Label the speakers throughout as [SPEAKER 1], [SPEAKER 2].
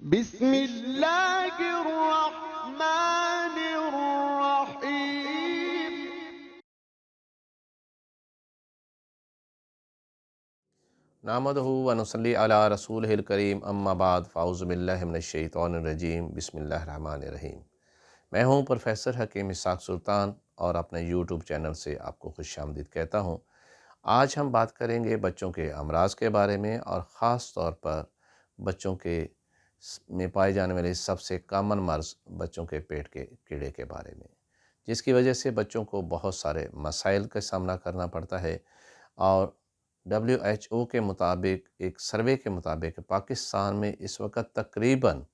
[SPEAKER 1] बिस्मिल्लाहिर्रहमानिर्रहीम।
[SPEAKER 2] नामदहु व नसल्ली अला रसूलिहिल करीम अम्मा बाद फ़ाउज़ु बिल्लाहि मिनश्शैतानिर्रजीम बिस्मिल्लाहिर्रहमानिर्रहीम। मैं हूँ प्रोफेसर हकीम इसहाक़ सुल्तान और अपने यूट्यूब चैनल से आपको खुशामदीद कहता हूँ। आज हम बात करेंगे बच्चों के अमराज़ के बारे में और ख़ास तौर पर बच्चों के में पाए जाने वाले सबसे कॉमन मर्ज़ बच्चों के पेट के कीड़े के बारे में, जिसकी वजह से बच्चों को बहुत सारे मसाइल का सामना करना पड़ता है। और WHO के मुताबिक, एक सर्वे के मुताबिक, पाकिस्तान में इस वक्त तकरीबन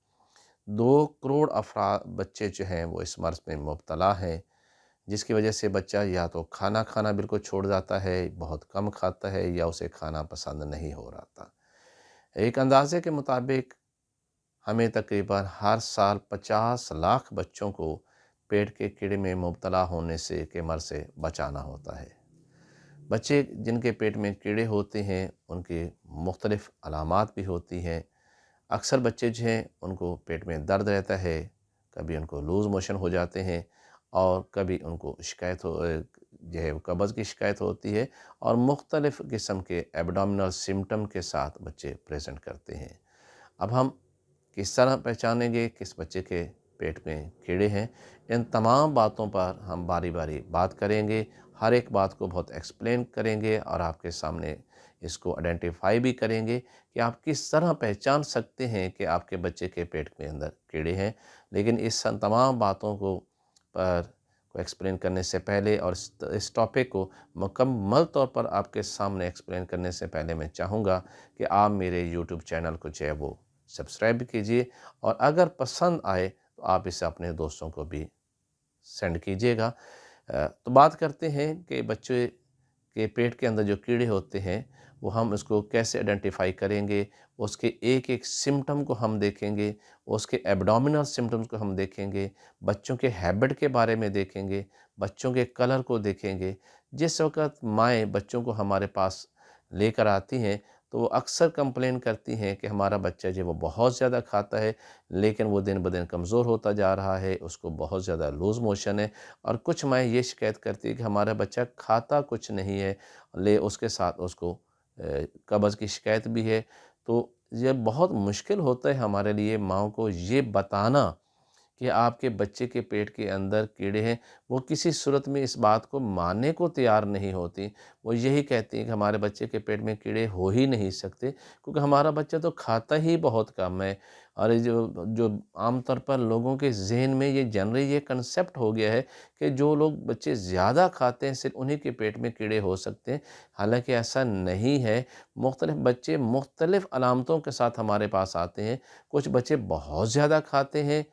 [SPEAKER 2] 2 करोड़ अफराद बच्चे जो हैं वो इस मर्ज़ में मुब्तला हैं, जिसकी वजह से बच्चा या तो खाना खाना बिल्कुल छोड़ जाता है, बहुत कम खाता है, या उसे खाना पसंद नहीं हो रहा था। एक अंदाज़े के मुताबिक हमें तकरीबन हर साल 50 लाख बच्चों को पेट के कीड़े में मुब्तला होने से के मर्ज़ से बचाना होता है। बच्चे जिनके पेट में कीड़े होते हैं उनकी मुख्तलिफ़ अलामात भी होती हैं। अक्सर बच्चे जो हैं उनको पेट में दर्द रहता है, कभी उनको लूज़ मोशन हो जाते हैं और कभी उनको शिकायत हो जो है वो कब्ज़ की शिकायत होती है, और मुख्तलिफ़ किस्म के एब्डोमिनल सिम्पटम के साथ बच्चे प्रेज़ेंट करते हैं। अब हम किस तरह पहचानेंगे किस बच्चे के पेट में कीड़े हैं, इन तमाम बातों पर हम बारी बारी बात करेंगे। हर एक बात को बहुत एक्सप्लेन करेंगे और आपके सामने इसको आइडेंटिफाई भी करेंगे कि आप किस तरह पहचान सकते हैं कि आपके बच्चे के पेट के अंदर कीड़े हैं। लेकिन इस तमाम बातों को एक्सप्लेन करने से पहले और इस टॉपिक को मुकम्मल तौर पर आपके सामने एक्सप्लेन करने से पहले मैं चाहूँगा कि आप मेरे यूट्यूब चैनल को जो है वो सब्सक्राइब कीजिए, और अगर पसंद आए तो आप इसे अपने दोस्तों को भी सेंड कीजिएगा। तो बात करते हैं कि बच्चे के पेट के अंदर जो कीड़े होते हैं वो हम उसको कैसे आइडेंटिफाई करेंगे। उसके एक एक सिम्टम को हम देखेंगे, उसके एब्डोमिनल सिम्टम्स को हम देखेंगे, बच्चों के हैबिट के बारे में देखेंगे, बच्चों के कलर को देखेंगे। जिस वक़्त माएँ बच्चों को हमारे पास लेकर आती हैं तो वो अक्सर कंप्लेन करती हैं कि हमारा बच्चा जो वो बहुत ज़्यादा खाता है, लेकिन वो दिन ब दिन कमज़ोर होता जा रहा है, उसको बहुत ज़्यादा लूज़ मोशन है। और कुछ माएँ ये शिकायत करती है कि हमारा बच्चा खाता कुछ नहीं है, उसके साथ उसको कब्ज़ की शिकायत भी है। तो ये बहुत मुश्किल होता है हमारे लिए माँओं को ये बताना कि आपके बच्चे के पेट के अंदर कीड़े हैं। वो किसी सूरत में इस बात को मानने को तैयार नहीं होती। वो यही कहती हैं कि हमारे बच्चे के पेट में कीड़े हो ही नहीं सकते, क्योंकि हमारा बच्चा तो खाता ही बहुत कम है। और ये जो जो आम तौर पर लोगों के ज़हन में ये जनरली ये कंसेप्ट हो गया है कि जो लोग बच्चे ज़्यादा खाते हैं सिर्फ़ उन्हीं के पेट में कीड़े हो सकते हैं। हालाँकि ऐसा नहीं है। मुख्तलिफ़ बच्चे मुख्तलिफ़ अलामतों के साथ हमारे पास आते हैं। कुछ बच्चे बहुत ज़्यादा खाते हैं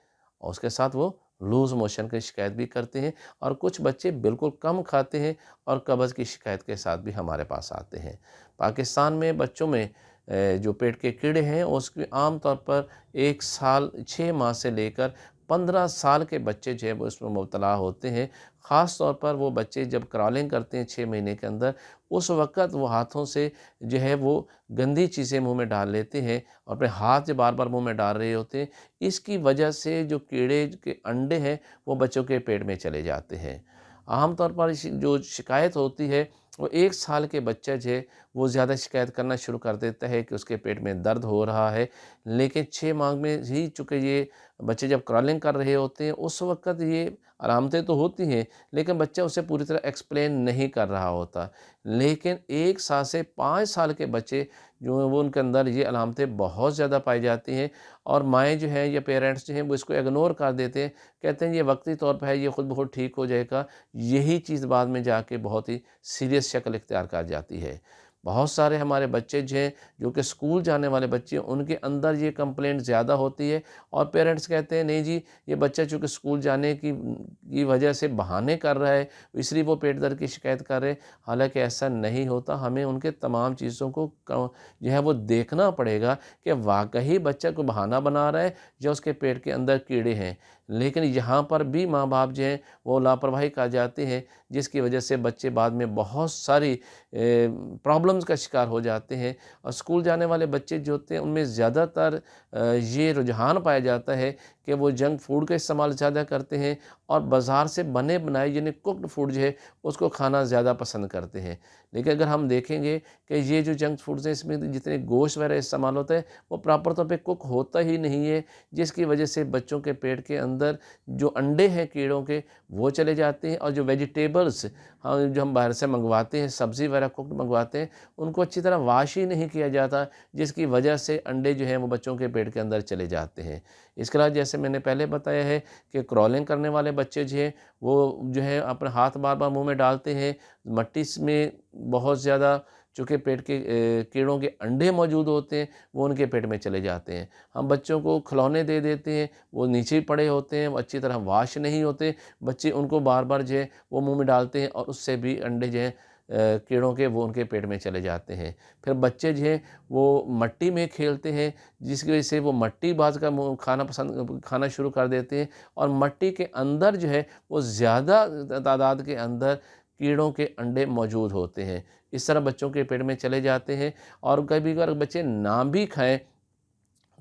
[SPEAKER 2] और उसके साथ वो लूज़ मोशन की शिकायत भी करते हैं, और कुछ बच्चे बिल्कुल कम खाते हैं और कब्ज़ की शिकायत के साथ भी हमारे पास आते हैं। पाकिस्तान में बच्चों में जो पेट के कीड़े हैं उसके आम तौर पर 1 साल 6 माह से लेकर 15 साल के बच्चे जो है वो इसमें मुब्तला होते हैं। ख़ास तौर पर वो बच्चे जब क्रॉलिंग करते हैं 6 महीने के अंदर, उस वक़्त वो हाथों से जो है वो गंदी चीज़ें मुँह में डाल लेते हैं और अपने हाथ जो बार-बार मुँह में डाल रहे होते हैं। इसकी वजह से जो कीड़े के अंडे हैं वो बच्चों के पेट में चले जाते हैं। आम तौर पर जो शिकायत होती है वो 1 साल के बच्चा जो है वो ज़्यादा शिकायत करना शुरू कर देता है कि उसके पेट में दर्द हो रहा है। लेकिन 6 माह में ही चूँकि ये बच्चे जब क्रॉलिंग कर रहे होते हैं उस वक़्त ये अलामतें तो होती हैं, लेकिन बच्चा उसे पूरी तरह एक्सप्लेन नहीं कर रहा होता। लेकिन 1 साल से 5 साल के बच्चे जो हैं वो उनके अंदर ये अलामतें बहुत ज़्यादा पाई जाती हैं, और माएँ जो हैं या पेरेंट्स जो हैं वो इसको इग्नोर कर देते हैं। कहते हैं ये वक्ती तौर पे है, ये खुद ब खुद ठीक हो जाएगा। यही चीज़ बाद में जाके बहुत ही सीरियस शक्ल इख्तियार कर जाती है। बहुत सारे हमारे बच्चे जो हैं जो कि स्कूल जाने वाले बच्चे हैं उनके अंदर ये कंप्लेंट ज़्यादा होती है, और पेरेंट्स कहते हैं नहीं जी ये बच्चा चूँकि स्कूल जाने की वजह से बहाने कर रहा है इसलिए वो पेट दर्द की शिकायत कर रहे हैं। हालाँकि ऐसा नहीं होता। हमें उनके तमाम चीज़ों को जो है वो देखना पड़ेगा कि वाक़ई बच्चा कोई बहाना बना रहा है या उसके पेट के अंदर कीड़े हैं। लेकिन यहाँ पर भी माँ बाप जो हैं वो लापरवाही कर जाते हैं, जिसकी वजह से बच्चे बाद में बहुत सारी प्रॉब्लम्स का शिकार हो जाते हैं। और स्कूल जाने वाले बच्चे जो होते हैं उनमें ज़्यादातर ये रुझान पाया जाता है कि वो जंक फूड का इस्तेमाल ज़्यादा करते हैं और बाज़ार से बने बनाए यानी कुक्ड फूड जो है उसको खाना ज़्यादा पसंद करते हैं। लेकिन अगर हम देखेंगे कि ये जो जंक फूड्स हैं इसमें जितने गोश्त वगैरह इस्तेमाल होता है वो प्रॉपर तौर पे कुक होता ही नहीं है, जिसकी वजह से बच्चों के पेट के अंदर जो अंडे हैं कीड़ों के वो चले जाते हैं। और जो वेजिटेबल्स हाँ जो हम बाहर से मंगवाते हैं, सब्ज़ी वगैरह कुक्ड मंगवाते हैं, उनको अच्छी तरह वाश ही नहीं किया जाता, जिसकी वजह से अंडे जो हैं वो बच्चों के पेट के अंदर चले जाते हैं। इसके अलावा जैसे मैंने पहले बताया है कि क्रॉलिंग करने वाले बच्चे जो हैं वो जो है अपने हाथ बार बार मुंह में डालते हैं, मट्टी में बहुत ज़्यादा चूँकि पेट के कीड़ों के अंडे मौजूद होते हैं वो उनके पेट में चले जाते हैं। हम बच्चों को खिलौने दे देते हैं, वो नीचे ही पड़े होते हैं, वो अच्छी तरह वाश नहीं होते, बच्चे उनको बार बार जो है वो मुँह में डालते हैं और उससे भी अंडे जो हैं कीड़ों के वो उनके पेट में चले जाते हैं। फिर बच्चे जो हैं वो मट्टी में खेलते हैं, जिसकी वजह से वो मट्टी बाज का खाना शुरू कर देते हैं और मट्टी के अंदर जो है वो ज़्यादा तादाद के अंदर कीड़ों के अंडे मौजूद होते हैं। इस तरह बच्चों के पेट में चले जाते हैं। और कभी अगर बच्चे ना भी खाएँ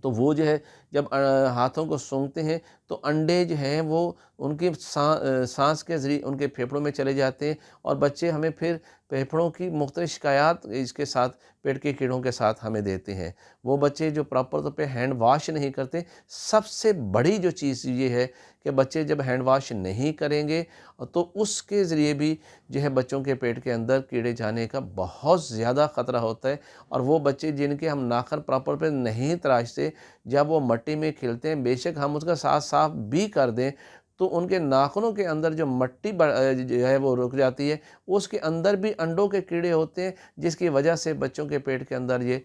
[SPEAKER 2] तो वो जो है जब हाथों को सूंघते हैं तो अंडे जो हैं वो उनकी सांस के ज़रिए उनके फेफड़ों में चले जाते हैं और बच्चे हमें फिर फेफड़ों की मुख्तलिफ शिकायत इसके साथ पेट के कीड़ों के साथ हमें देते हैं। वो बच्चे जो प्रॉपर तौर पे हैंड वाश नहीं करते, सबसे बड़ी जो चीज़ ये है कि बच्चे जब हैंड वाश नहीं करेंगे तो उसके ज़रिए भी जो है बच्चों के पेट के अंदर कीड़े जाने का बहुत ज़्यादा ख़तरा होता है। और वो बच्चे जिनके हम नाखून प्रॉपर पे नहीं तराशते, जब वो मट्टी में खेलते हैं, बेशक हम उसका साथ साफ भी कर दें तो उनके नाखूनों के अंदर जो मट्टी जो है वो रुक जाती है, उसके अंदर भी अंडों के कीड़े होते हैं, जिसकी वजह से बच्चों के पेट के अंदर ये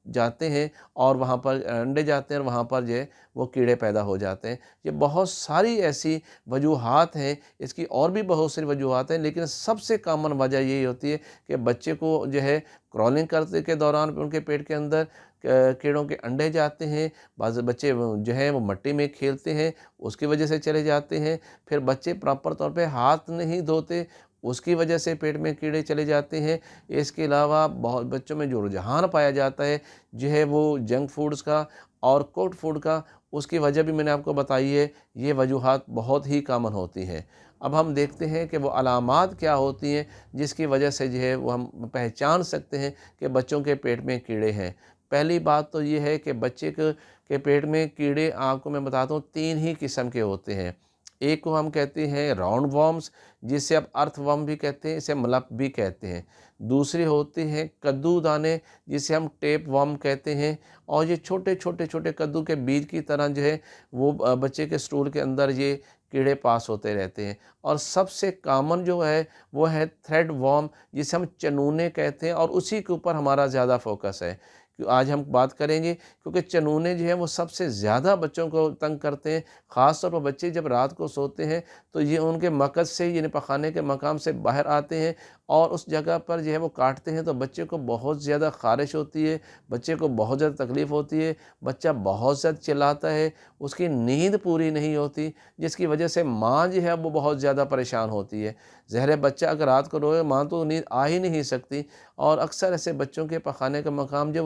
[SPEAKER 2] जाते हैं और वहाँ पर अंडे जाते हैं और वहाँ पर जो है वो कीड़े पैदा हो जाते हैं। ये बहुत सारी ऐसी वजूहात हैं, इसकी और भी बहुत सारी वजूहात हैं, लेकिन सबसे कॉमन वजह यही होती है कि बच्चे को जो है क्रॉलिंग करते के दौरान उनके पेट के अंदर कीड़ों के अंडे जाते हैं। बाज़ बच्चे जो हैं वो मट्टी में खेलते हैं, उसकी वजह से चले जाते हैं। फिर बच्चे प्रॉपर तौर पे हाथ नहीं धोते, उसकी वजह से पेट में कीड़े चले जाते हैं। इसके अलावा बहुत बच्चों में जो रुझान पाया जाता है जो है वो जंक फूड्स का और कुक्ड फूड का, उसकी वजह भी मैंने आपको बताई है। ये वजूहात बहुत ही कॉमन होती हैं। अब हम देखते हैं कि वो अलामात क्या होती हैं जिसकी वजह से जो है वो हम पहचान सकते हैं कि बच्चों के पेट में कीड़े हैं। पहली बात तो ये है कि बच्चे के पेट में कीड़े आपको मैं बताता हूँ 3 ही किस्म के होते हैं। एक को हम कहते हैं राउंड वर्म्स, जिसे आप अर्थवर्म भी कहते हैं, इसे मलप भी कहते हैं। दूसरे होते हैं कद्दू दाने, जिसे हम टेप वर्म कहते हैं। और ये छोटे छोटे कद्दू के बीज की तरह जो है वो बच्चे के स्टूल के अंदर ये कीड़े पास होते रहते हैं। और सबसे कॉमन जो है वो है थ्रेड वर्म, जिसे हम चनूने कहते हैं और उसी के ऊपर हमारा ज़्यादा फोकस है। आज हम बात करेंगे क्योंकि चनूने जो हैं वो सबसे ज़्यादा बच्चों को तंग करते हैं। ख़ास तौर पर बच्चे जब रात को सोते हैं तो ये उनके मकस से यानी पखाने के मकाम से बाहर आते हैं और उस जगह पर जो है वो काटते हैं, तो बच्चे को बहुत ज़्यादा ख़ारिश होती है, बच्चे को बहुत ज़्यादा तकलीफ़ होती है, बच्चा बहुत ज़्यादा चिल्लाता है, उसकी नींद पूरी नहीं होती, जिसकी वजह से माँ जो है वो बहुत ज़्यादा परेशान होती है। ज़ाहिर है बच्चा अगर रात को रोए माँ तो नींद आ ही नहीं सकती। और अक्सर ऐसे बच्चों के पखाने का मकाम जो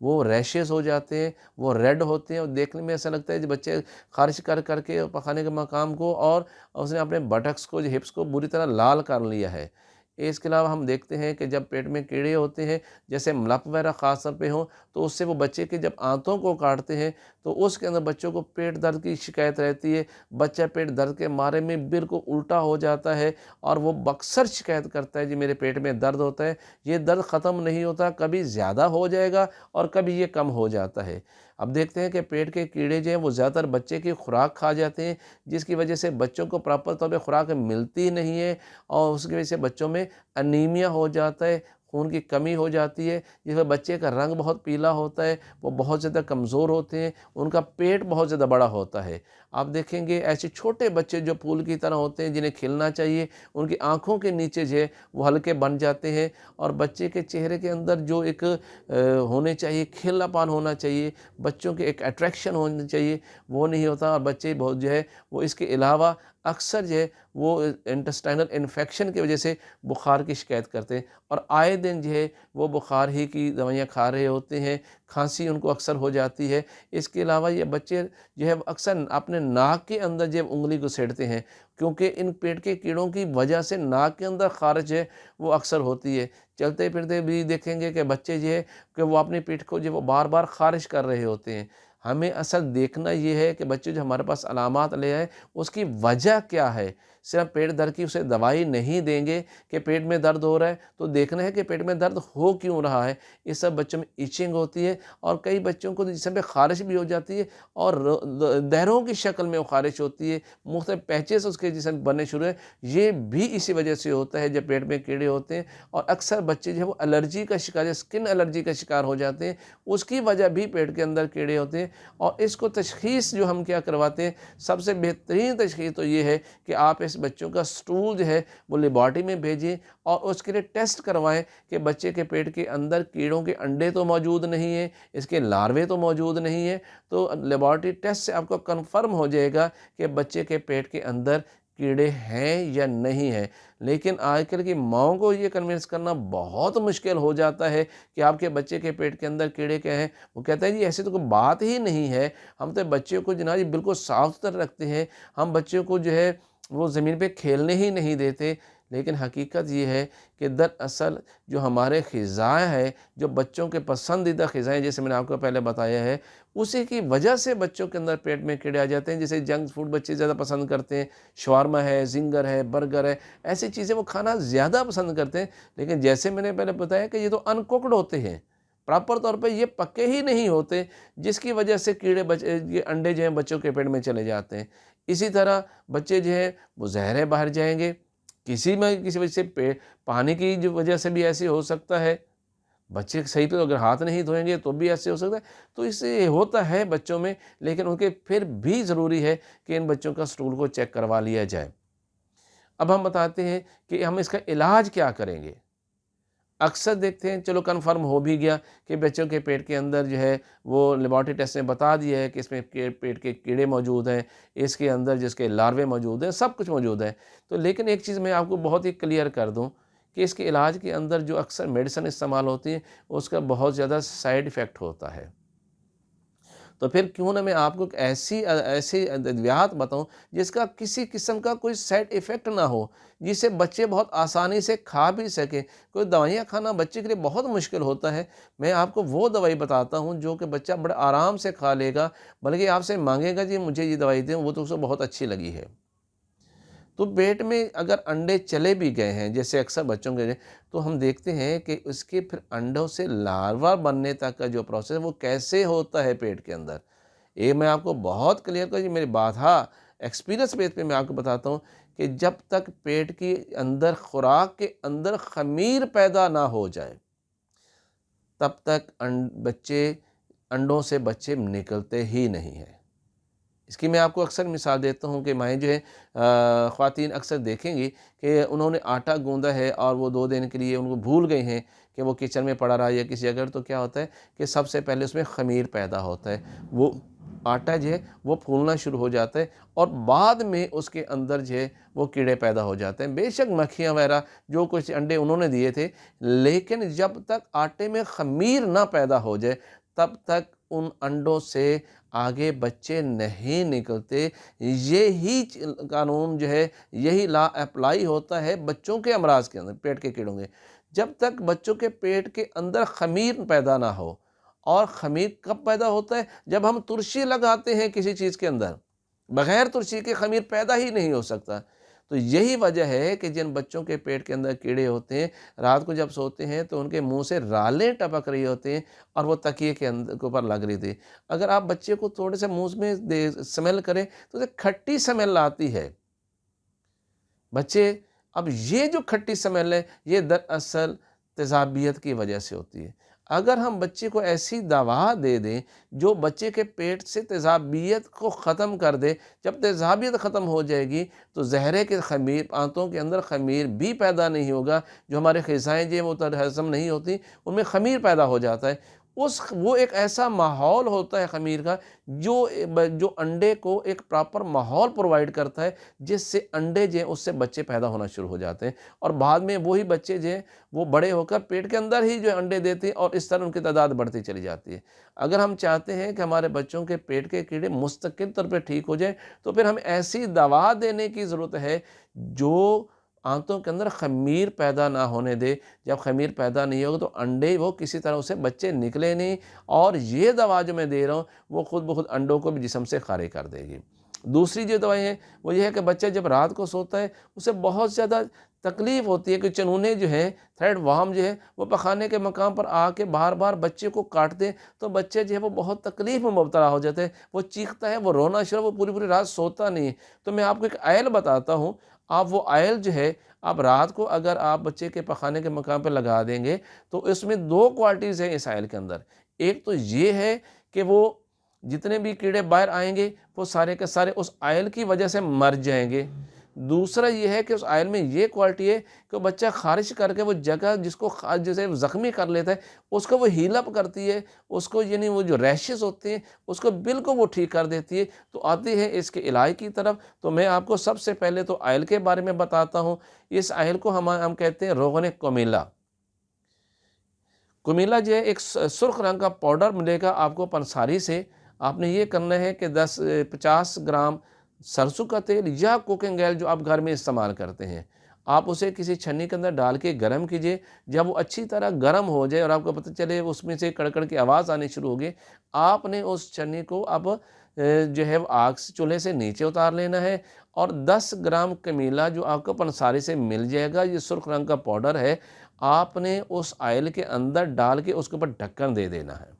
[SPEAKER 2] वो रैशेस हो जाते हैं, वो रेड होते हैं और देखने में ऐसा लगता है जो बच्चे ख़ारिश कर करके पखाने के मकाम को और उसने अपने बटक्स को, जो हिप्स को बुरी तरह लाल कर लिया है। इसके अलावा हम देखते हैं कि जब पेट में कीड़े होते हैं, जैसे मलप वगैरह ख़ास तौर पे हों, तो उससे वो बच्चे के जब आंतों को काटते हैं तो उसके अंदर बच्चों को पेट दर्द की शिकायत रहती है। बच्चा पेट दर्द के मारे में बिल्कुल उल्टा हो जाता है और वो अक्सर शिकायत करता है जी मेरे पेट में दर्द होता है। ये दर्द ख़त्म नहीं होता, कभी ज़्यादा हो जाएगा और कभी ये कम हो जाता है। अब देखते हैं कि पेट के कीड़े जो हैं वो ज़्यादातर बच्चे की खुराक खा जाते हैं, जिसकी वजह से बच्चों को प्रॉपर तौर पे खुराक मिलती नहीं है और उसकी वजह से बच्चों में अनीमिया हो जाता है, खून की कमी हो जाती है, जिसमें बच्चे का रंग बहुत पीला होता है, वो बहुत ज़्यादा कमज़ोर होते हैं, उनका पेट बहुत ज़्यादा बड़ा होता है। आप देखेंगे ऐसे छोटे बच्चे जो फूल की तरह होते हैं, जिन्हें खिलना चाहिए, उनकी आँखों के नीचे जो है वो हल्के बन जाते हैं, और बच्चे के चेहरे के अंदर जो एक होने चाहिए, खिलापन होना चाहिए, बच्चों के एक अट्रैक्शन होनी चाहिए, वो नहीं होता। और बच्चे बहुत जो है वो इसके अलावा अक्सर जो है वो इंटेस्टाइनल इन्फेक्शन की वजह से बुखार की शिकायत करते हैं, और आए दिन जो है वो बुखार ही की दवाइयाँ खा रहे होते हैं, खांसी उनको अक्सर हो जाती है। इसके अलावा ये बच्चे जो है अक्सर अपने नाक के अंदर जो है उंगली घुसेड़ते हैं, क्योंकि इन पेट के कीड़ों की वजह से नाक के अंदर खारिश है वो अक्सर होती है। चलते फिरते भी देखेंगे कि बच्चे जो है कि वो अपनी पीठ को जो वो बार बार खारिश कर रहे होते हैं। हमें असल देखना ये है कि बच्चे जो हमारे पास अलामात ले आए उसकी वजह क्या है। सिर्फ पेट दर्द की उसे दवाई नहीं देंगे कि पेट में दर्द हो रहा है, तो देखना है कि पेट में दर्द हो क्यों रहा है। इस सब बच्चों में इचिंग होती है, और कई बच्चों को जिसम पे खारिश भी हो जाती है, और दहरों की शक्ल में वो खारिश होती है, मुख्तलिफ पैचेस उसके जिसम बनने शुरू है। ये भी इसी वजह से होता है जब पेट में कीड़े होते हैं। और अक्सर बच्चे जो है वो एलर्जी का शिकार, स्किन एलर्जी का शिकार हो जाते हैं, उसकी वजह भी पेट के अंदर कीड़े होते हैं। और इसको तशख़ीस जो हम क्या करवाते हैं, सबसे बेहतरीन तशख़ीस तो ये है कि आप इस बच्चों का स्टूल जो है वो लेबॉर्ट्री में भेजें, और उसके लिए टेस्ट करवाएं कि बच्चे के पेट के अंदर कीड़ों के अंडे तो मौजूद नहीं है, इसके लार्वे तो मौजूद नहीं है। तो लेबॉर्ट्री टेस्ट से आपको कन्फर्म हो जाएगा कि बच्चे के पेट के अंदर कीड़े हैं या नहीं हैं। लेकिन आजकल की माँओं को ये कन्विंस करना बहुत मुश्किल हो जाता है कि आपके बच्चे के पेट के अंदर कीड़े क्या हैं। वो कहता है जी ऐसी तो कोई बात ही नहीं है, हम तो बच्चे को जनाब जी बिल्कुल साफ सुथरा रखते हैं, हम बच्चों को जो है वो ज़मीन पे खेलने ही नहीं देते। लेकिन हकीकत ये है कि दरअसल जो हमारे ग़िज़ाएँ हैं, जो बच्चों के पसंदीदा ग़िज़ाएँ, जैसे मैंने आपको पहले बताया है, उसी की वजह से बच्चों के अंदर पेट में कीड़े आ जाते हैं। जैसे जंक फूड बच्चे ज़्यादा पसंद करते हैं, शवारमा है, ज़िंगर है, बर्गर है, ऐसी चीज़ें वो खाना ज़्यादा पसंद करते हैं। लेकिन जैसे मैंने पहले बताया कि ये तो अनकुक्ड होते हैं, प्रॉपर तौर पे ये पके ही नहीं होते, जिसकी वजह से ये अंडे जो हैं बच्चों के पेट में चले जाते हैं। इसी तरह बच्चे जो हैं वो ज़हर बाहर जाएँगे, किसी वजह से पानी की जो वजह से भी ऐसे हो सकता है। बच्चे सही पे अगर हाथ नहीं धोएँगे तो भी ऐसे हो सकता है। तो इससे होता है बच्चों में, लेकिन उनके फिर भी ज़रूरी है कि इन बच्चों का स्टूल को चेक करवा लिया जाए। अब हम बताते हैं कि हम इसका इलाज क्या करेंगे। अक्सर देखते हैं, चलो कन्फर्म हो भी गया कि बच्चों के पेट के अंदर जो है वो लेबॉर्ट्री टेस्ट ने बता दिया है कि इसमें पेट के कीड़े मौजूद हैं, इसके अंदर जिसके लार्वे मौजूद हैं, सब कुछ मौजूद है। तो लेकिन एक चीज़ मैं आपको बहुत ही क्लियर कर दूं कि इसके इलाज के अंदर जो अक्सर मेडिसिन इस्तेमाल होती है उसका बहुत ज़्यादा साइड इफ़ेक्ट होता है। तो फिर क्यों ना मैं आपको एक ऐसी अद्वियात बताऊं जिसका किसी किस्म का कोई साइड इफ़ेक्ट ना हो, जिसे बच्चे बहुत आसानी से खा भी सकें। कोई दवाइयाँ खाना बच्चे के लिए बहुत मुश्किल होता है। मैं आपको वो दवाई बताता हूँ जो कि बच्चा बड़े आराम से खा लेगा, बल्कि आपसे मांगेगा जी मुझे ये दवाई दें, वो तो उसे बहुत अच्छी लगी है। तो पेट में अगर अंडे चले भी गए हैं, जैसे अक्सर बच्चों के, तो हम देखते हैं कि उसके फिर अंडों से लार्वा बनने तक का जो प्रोसेस है वो कैसे होता है पेट के अंदर। ये मैं आपको बहुत क्लियर कर, ये मेरी बात, हाँ, एक्सपीरियंस बेस पे मैं आपको बताता हूँ कि जब तक पेट के अंदर खुराक के अंदर खमीर पैदा ना हो जाए, तब तक अंडों से बच्चे निकलते ही नहीं हैं। इसकी मैं आपको अक्सर मिसाल देता हूँ कि माएँ जो है ख़वातीन अक्सर देखेंगी कि उन्होंने आटा गूँधा है और वो 2 दिन के लिए उनको भूल गए हैं कि वो किचन में पड़ा रहा है या किसी जगह, तो क्या होता है कि सबसे पहले उसमें ख़मीर पैदा होता है, वो आटा जो है वो फूलना शुरू हो जाता है, और बाद में उसके अंदर जो है वो कीड़े पैदा हो जाते हैं। बेशक मक्खियाँ वगैरह जो कुछ अंडे उन्होंने दिए थे, लेकिन जब तक आटे में ख़मीर ना पैदा हो जाए तब तक उन अंडों से आगे बच्चे नहीं निकलते। यही कानून जो है, यही लॉ अप्लाई होता है बच्चों के अमराज के अंदर, पेट के कीड़ों के। जब तक बच्चों के पेट के अंदर खमीर पैदा ना हो, और खमीर कब पैदा होता है, जब हम तुरशी लगाते हैं किसी चीज़ के अंदर, बग़ैर तुरशी के खमीर पैदा ही नहीं हो सकता। तो यही वजह है कि जिन बच्चों के पेट के अंदर कीड़े होते हैं, रात को जब सोते हैं तो उनके मुंह से रालें टपक रही होती हैं और वो तकिए के अंदर के ऊपर लग रही थी। अगर आप बच्चे को थोड़े से मुंह में स्मेल करें तो उसे खट्टी स्मेल आती है। बच्चे, अब ये जो खट्टी स्मेल है, ये दरअसल तेज़ाबियत की वजह से होती है। अगर हम बच्चे को ऐसी दवा दे दें जो बच्चे के पेट से तेज़ाबियत को ख़त्म कर दे, जब तेज़ाबियत ख़त्म हो जाएगी तो ज़हरे के ख़मीर, आंतों के अंदर ख़मीर भी पैदा नहीं होगा। जो हमारे ग़िज़ाएँ जो वो हज़म नहीं होती, उनमें ख़मीर पैदा हो जाता है। वो एक ऐसा माहौल होता है ख़मीर का जो अंडे को एक प्रॉपर माहौल प्रोवाइड करता है, जिससे अंडे जो हैं उससे बच्चे पैदा होना शुरू हो जाते हैं और बाद में वही बच्चे जो हैं वो बड़े होकर पेट के अंदर ही जो है अंडे देते हैं और इस तरह उनकी तादाद बढ़ती चली जाती है। अगर हम चाहते हैं कि हमारे बच्चों के पेट के कीड़े मुस्तकिल तौर पे ठीक हो जाएँ, तो फिर हमें ऐसी दवा देने की ज़रूरत है जो आंतों के अंदर ख़मीर पैदा ना होने दे। जब ख़मीर पैदा नहीं होगा तो अंडे वो किसी तरह से बच्चे निकले नहीं और ये दवा जो मैं दे रहा हूँ वो ख़ुद ब खुद अंडों को भी जिस्म से ख़ारिज कर देगी। दूसरी जो दवाई है वो ये है कि बच्चा जब रात को सोता है उसे बहुत ज़्यादा तकलीफ़ होती है कि चनूने जो हैं, थ्रेड वर्म जो है वो पखाने के मकाम पर आके बार-बार बच्चे को काटते हैं, तो बच्चे जो है वो बहुत तकलीफ़ में मुब्तला हो जाते हैं। वो चीखता है, वो रोना शुरू, वो पूरी-पूरी रात सोता नहीं है। तो मैं आपको एक आयल बताता हूँ, आप वो आयल जो है आप रात को अगर आप बच्चे के पखाने के मकाम पे लगा देंगे तो इसमें 2 क्वालिटीज़ हैं इस आयल के अंदर। एक तो ये है कि वो जितने भी कीड़े बाहर आएँगे वो सारे के सारे उस आयल की वजह से मर जाएँगे। दूसरा ये है कि उस आयल में ये क्वालिटी है कि बच्चा ख़ारिश करके वो जगह जिसको जैसे ज़ख्मी कर लेता है उसको वो हील अप करती है, उसको यानी वो जो रैशेज़ होते हैं उसको बिल्कुल वो ठीक कर देती है। तो आती है इसके इलाज की तरफ, तो मैं आपको सबसे पहले तो आयल के बारे में बताता हूँ। इस आयल को हम कहते हैं रोग़न कुमिला। कुमिला जो है एक सुर्ख रंग का पाउडर मिलेगा आपको पंसारी से। आपने ये करना है कि 50 ग्राम सरसों का तेल या कुकिंग ऑयल जो आप घर में इस्तेमाल करते हैं, आप उसे किसी छन्नी के अंदर डाल के गर्म कीजिए। जब वो अच्छी तरह गर्म हो जाए और आपको पता चले उसमें से कड़कड़ की आवाज़ आनी शुरू होगी, आपने उस छन्नी को अब जो है वो आग से, चूल्हे से नीचे उतार लेना है और 10 ग्राम कमीला जो आपको पंसारी से मिल जाएगा, ये सुर्ख रंग का पाउडर है, आपने उस ऑयल के अंदर डाल के उसके ऊपर ढक्कन दे देना है।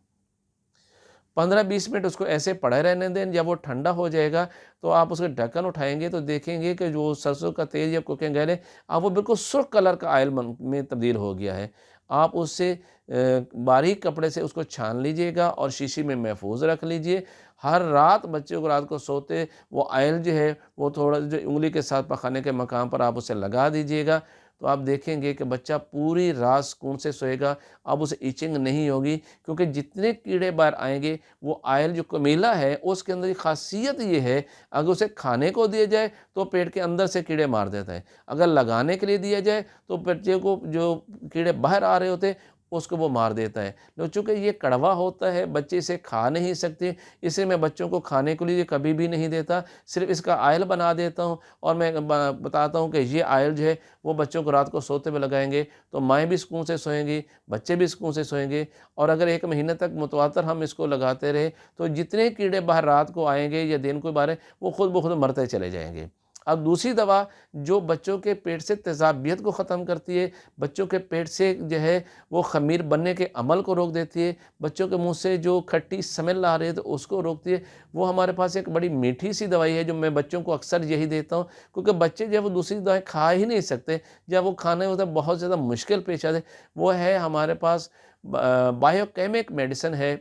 [SPEAKER 2] 15-20 मिनट उसको ऐसे पड़े रहने दें। जब वो ठंडा हो जाएगा तो आप उसके ढक्कन उठाएँगे तो देखेंगे कि जो सरसों का तेल या कुकिंग ऑयल है, अब वो बिल्कुल सुर्ख कलर का ऑयल में तब्दील हो गया है। आप उससे बारीक कपड़े से उसको छान लीजिएगा और शीशी में महफूज़ रख लीजिए। हर रात बच्चे को रात को सोते वो ऑयल जो है वो थोड़ा जो उँगली के साथ पखाने के मकाम पर आप उसे लगा दीजिएगा, तो आप देखेंगे कि बच्चा पूरी रात सुकून से सोएगा। अब उसे इचिंग नहीं होगी क्योंकि जितने कीड़े बाहर आएँगे वो ऑयल जो कुमिला है उसके अंदर की ख़ासियत ये है, अगर उसे खाने को दिया जाए तो पेट के अंदर से कीड़े मार देता है। अगर लगाने के लिए दिया जाए तो बच्चे को जो कीड़े बाहर आ रहे होते हैं उसको वो मार देता है। तो चूँकि ये कड़वा होता है, बच्चे इसे खा नहीं सकते, इसलिए मैं बच्चों को खाने के लिए कभी भी नहीं देता, सिर्फ़ इसका ऑयल बना देता हूँ और मैं बताता हूँ कि ये ऑयल जो है वो बच्चों को रात को सोते हुए लगाएँगे तो माएँ भी सुकून से सोएँगी, बच्चे भी सुकून से सोएँगे। और अगर 1 महीने तक मुतवातर हम इसको लगाते रहे तो जितने कीड़े बाहर रात को आएँगे या दिन को बाहर वो खुद ब खुद मरते चले जाएँगे। अब दूसरी दवा जो बच्चों के पेट से तेज़ाबियत को ख़त्म करती है, बच्चों के पेट से जो है वो ख़मीर बनने के अमल को रोक देती है, बच्चों के मुँह से जो खट्टी स्मेल आ रही है तो उसको रोकती है, वो हमारे पास एक बड़ी मीठी सी दवाई है जो मैं बच्चों को अक्सर यही देता हूँ, क्योंकि बच्चे जो है वो दूसरी दवाई खा ही नहीं सकते। जब वो खाने होता है बहुत ज़्यादा मुश्किल पेश आती है। वो है हमारे पास बायोकेमिक मेडिसिन है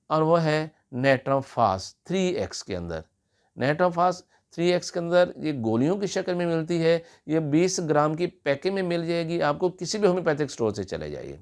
[SPEAKER 2] और वो है नेट्रोफास 3x के अंदर। नेट्रोफास 3x के अंदर ये गोलियों की शक्ल में मिलती है। ये 20 ग्राम की पैकेट में मिल जाएगी आपको, किसी भी होम्योपैथिक स्टोर से चले जाइए।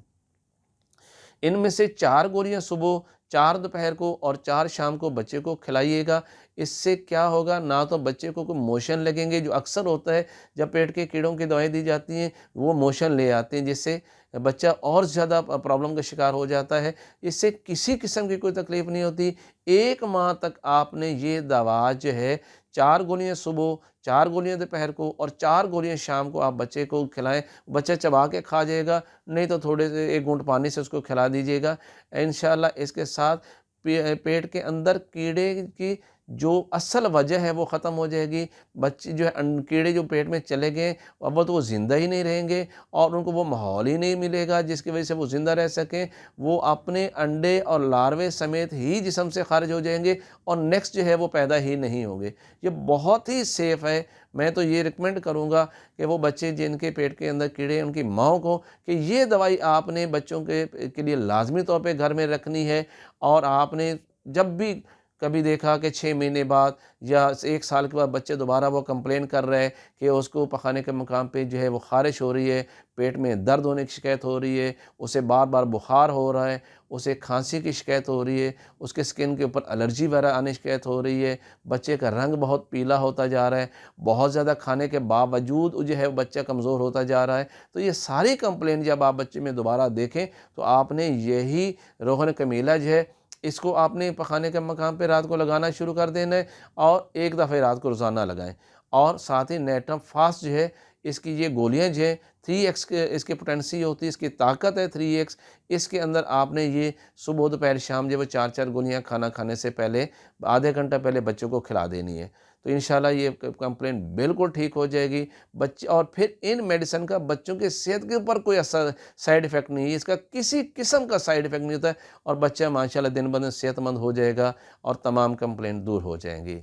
[SPEAKER 2] इनमें से 4 गोलियां सुबह, 4 दोपहर को और 4 शाम को बच्चे को खिलाइएगा। इससे क्या होगा, ना तो बच्चे को कोई मोशन लगेंगे, जो अक्सर होता है जब पेट के कीड़ों की दवाएं दी जाती हैं वो मोशन ले आते हैं, जिससे बच्चा और ज़्यादा प्रॉब्लम का शिकार हो जाता है। इससे किसी किस्म की कोई तकलीफ़ नहीं होती। 1 माह तक आपने ये दवा जो है 4 गोलियाँ सुबह, 4 गोलियाँ दोपहर को और 4 गोलियाँ शाम को आप बच्चे को खिलाएँ। बच्चा चबा के खा जाएगा, नहीं तो थोड़े से 1 घूँट पानी से उसको खिला दीजिएगा। इंशाअल्लाह इसके साथ पेट के अंदर कीड़े की जो असल वजह है वो ख़त्म हो जाएगी। बच्चे जो है कीड़े जो पेट में चले गए, अव्वल तो वो ज़िंदा ही नहीं रहेंगे और उनको वो माहौल ही नहीं मिलेगा जिसकी वजह से वो ज़िंदा रह सकें। वो अपने अंडे और लार्वे समेत ही जिस्म से ख़ारिज हो जाएंगे और नेक्स्ट जो है वो पैदा ही नहीं होंगे। ये बहुत ही सेफ़ है। मैं तो ये रिकमेंड करूँगा कि वो बच्चे जिनके पेट के अंदर कीड़े हैं उनकी माँओं को कि ये दवाई आपने बच्चों के लिए लाज़मी तौर पे घर में रखनी है। और आपने जब भी कभी देखा कि 6 महीने बाद या 1 साल के बाद बच्चे दोबारा वो कंप्लेन कर रहे हैं कि उसको पखाने के मकाम पे जो है वो ख़ारिश हो रही है, पेट में दर्द होने की शिकायत हो रही है, उसे बार-बार बुखार हो रहा है, उसे खांसी की शिकायत हो रही है, उसके स्किन के ऊपर एलर्जी वगैरह आने की शिकायत हो रही है, बच्चे का रंग बहुत पीला होता जा रहा है, बहुत ज़्यादा खाने के बावजूद जो है बच्चा कमज़ोर होता जा रहा है। तो ये सारी कंप्लेन जब आप बच्चे में दोबारा देखें तो आपने यही रोगन कमीला जो है इसको आपने पखाने के मकाम पे रात को लगाना शुरू कर देना है और एक दफ़े रात को रोज़ाना लगाएं। और साथ ही नेटम फास्ट जो है इसकी ये गोलियां जो है 3x के इसकी पोटेंसी होती है, इसकी ताकत है 3x। इसके अंदर आपने ये सुबह दोपहर शाम जो वो 4-4 गोलियां खाना खाने से पहले आधे घंटा पहले बच्चों को खिला देनी है। तो इंशाल्लाह ये कंप्लेंट बिल्कुल ठीक हो जाएगी। बच्चे और फिर इन मेडिसिन का बच्चों की सेहत के ऊपर कोई असर साइड इफ़ेक्ट नहीं है, इसका किसी किस्म का साइड इफ़ेक्ट नहीं होता है और बच्चा माशाल्लाह दिन ब दिन सेहतमंद हो जाएगा और तमाम कंप्लेंट दूर हो जाएंगी।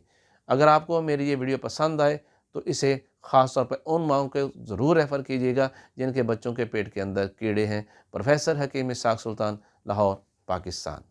[SPEAKER 2] अगर आपको मेरी ये वीडियो पसंद आए तो इसे ख़ास तौर पर उन माओं को ज़रूर रेफ़र कीजिएगा जिनके बच्चों के पेट के अंदर कीड़े हैं। प्रोफ़ेसर हकीम इसहाक़ सुल्तान, लाहौर, पाकिस्तान।